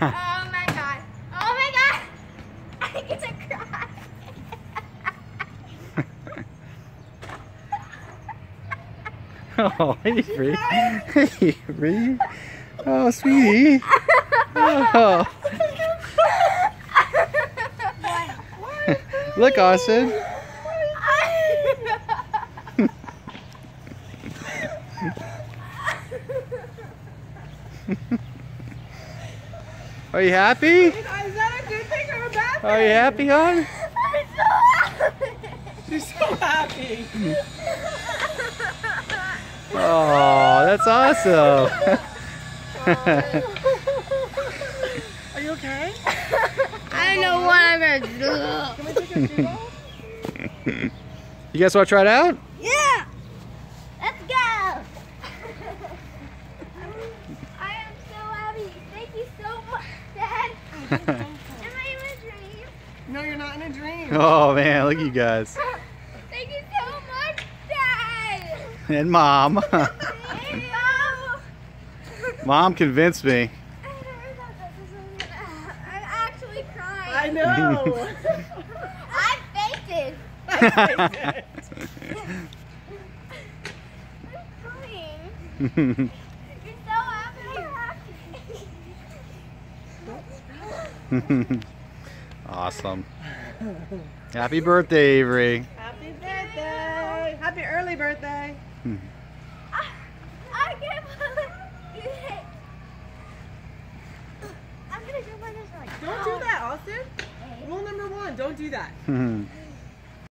Oh my god. Oh my god. I get to cry. Oh, hey, Bree. Hey, Bree. Oh, sweetie. Oh. Look, Austin. Are you happy? Is that a good thing or a bad thing? Are you happy, hon? She's so happy. Oh, that's awesome. Are you okay? I don't know what I'm gonna do. Can we take a doodle? You guys want to try it out? Yeah! Let's go! I am so happy. Thank you so much, Dad. Am I in a dream? No, you're not in a dream. Oh, man, look at you guys. Thank you so much, Dad. And Mom. Hey, Mom. Mom convinced me. I never thought that this was gonna. I'm actually crying. I know. I fainted. I faked it. I'm crying. You're so happy. Awesome. Happy birthday, Avery. Happy birthday. Happy early birthday. I can't believe it. I'm gonna do my nose like. Don't do that, Austin. Rule number 1, don't do that.